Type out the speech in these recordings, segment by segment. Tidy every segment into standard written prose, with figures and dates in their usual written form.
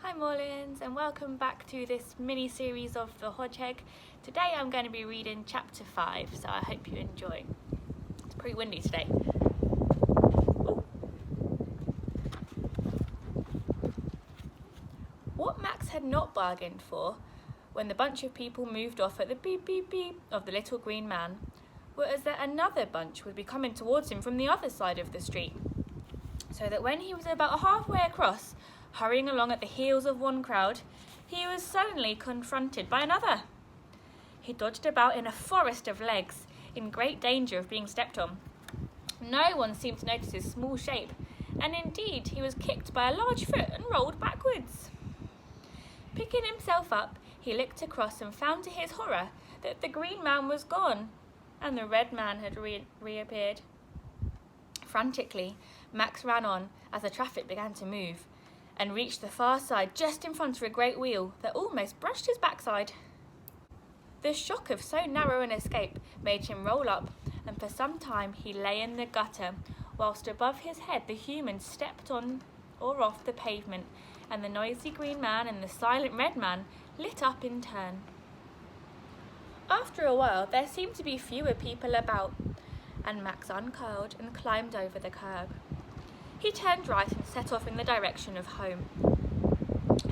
Hi Morelands, and welcome back to this mini-series of the Hodgeheg. Today I'm going to be reading chapter 5, so I hope you enjoy. It's pretty windy today. Ooh. What Max had not bargained for when the bunch of people moved off at the beep beep beep of the little green man was that another bunch would be coming towards him from the other side of the street, so that when he was about halfway across, hurrying along at the heels of one crowd, he was suddenly confronted by another. He dodged about in a forest of legs, in great danger of being stepped on. No one seemed to notice his small shape, and indeed he was kicked by a large foot and rolled backwards. Picking himself up, he looked across and found to his horror that the green man was gone, and the red man had reappeared. Frantically, Max ran on as the traffic began to move, and reached the far side just in front of a great wheel that almost brushed his backside. The shock of so narrow an escape made him roll up, and for some time he lay in the gutter, whilst above his head the humans stepped on or off the pavement, and the noisy green man and the silent red man lit up in turn. After a while there seemed to be fewer people about, and Max uncurled and climbed over the curb. He turned right and set off in the direction of home.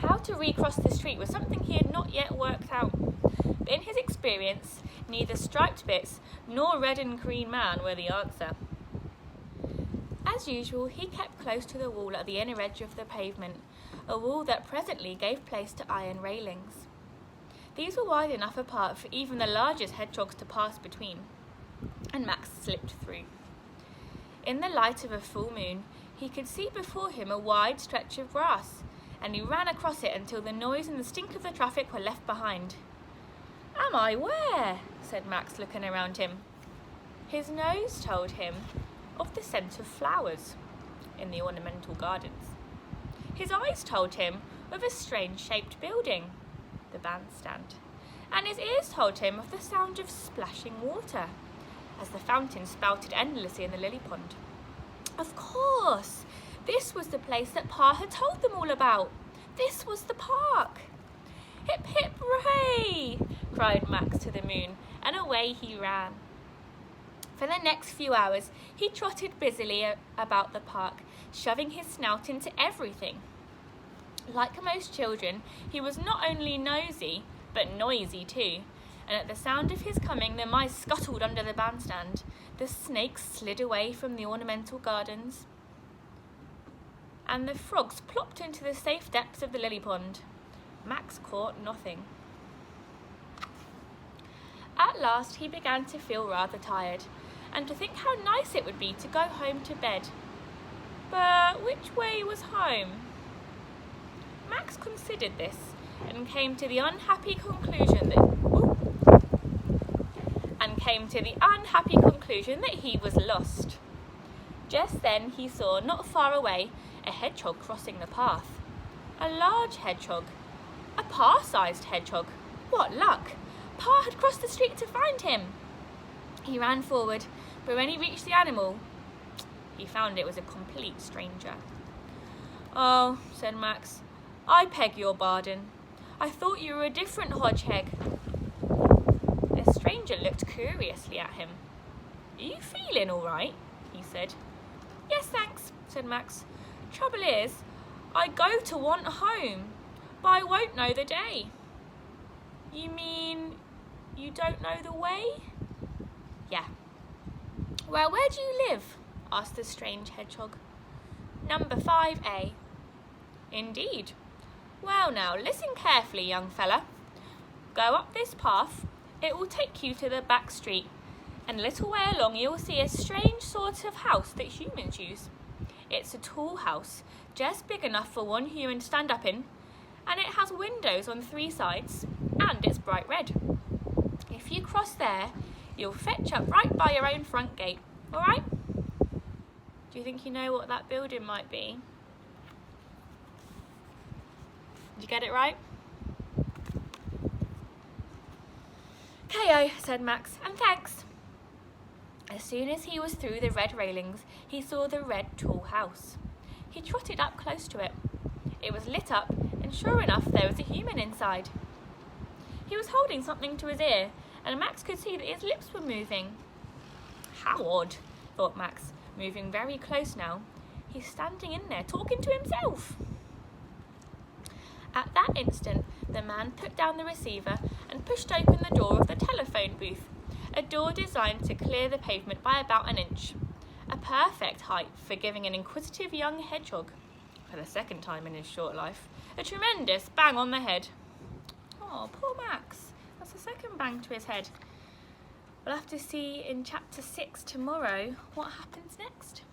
How to recross the street was something he had not yet worked out, but in his experience, neither striped bits nor red and green man were the answer. As usual, he kept close to the wall at the inner edge of the pavement, a wall that presently gave place to iron railings. These were wide enough apart for even the largest hedgehogs to pass between, and Max slipped through. In the light of a full moon, he could see before him a wide stretch of grass, and he ran across it until the noise and the stink of the traffic were left behind. "Am I where?" said Max, looking around him. His nose told him of the scent of flowers in the ornamental gardens. His eyes told him of a strange-shaped building, the bandstand, and his ears told him of the sound of splashing water, as the fountain spouted endlessly in the lily pond. Of course! This was the place that Pa had told them all about. This was the park. "Hip, hip, hooray!" cried Max to the moon, and away he ran. For the next few hours, he trotted busily about the park, shoving his snout into everything. Like most children, he was not only nosy, but noisy too, and at the sound of his coming the mice scuttled under the bandstand, the snakes slid away from the ornamental gardens, and the frogs plopped into the safe depths of the lily pond. Max caught nothing. At last he began to feel rather tired, and to think how nice it would be to go home to bed. But which way was home? Max considered this, and came to the unhappy conclusion that he was lost. Just then he saw, not far away, a hedgehog crossing the path. A large hedgehog. A Pa-sized hedgehog. What luck! Pa had crossed the street to find him. He ran forward, but when he reached the animal, he found it was a complete stranger. "Oh," said Max, "I beg your pardon. I thought you were a different Hodgeheg." The stranger looked curiously at him. "Are you feeling all right?" he said. "Yes, thanks," said Max. "Trouble is, I go to want home, but I won't know the day." "You mean you don't know the way?" "Yeah." "Well, where do you live?" asked the strange hedgehog. "Number 5A. "Indeed. Well now, listen carefully, young fella. Go up this path. It will take you to the back street, and a little way along you will see a strange sort of house that humans use. It's a tall house, just big enough for one human to stand up in, and it has windows on 3 sides, and it's bright red. If you cross there, you'll fetch up right by your own front gate, all right? Do you think you know what that building might be? Did you get it right?" "K.O.," said Max, "and thanks." As soon as he was through the red railings, he saw the red tall house. He trotted up close to it. It was lit up, and and sure enough, there was a human inside. He was holding something to his ear, and Max could see that his lips were moving. How odd, thought Max, moving very close now. He's standing in there, talking to himself. At that instant, the man put down the receiver and pushed open the door of the telephone booth, a door designed to clear the pavement by about an inch. A perfect height for giving an inquisitive young hedgehog, for the second time in his short life, a tremendous bang on the head. Oh, poor Max. That's the second bang to his head. We'll have to see in chapter 6 tomorrow what happens next.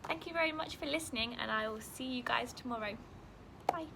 Thank you very much for listening, and I will see you guys tomorrow. Bye.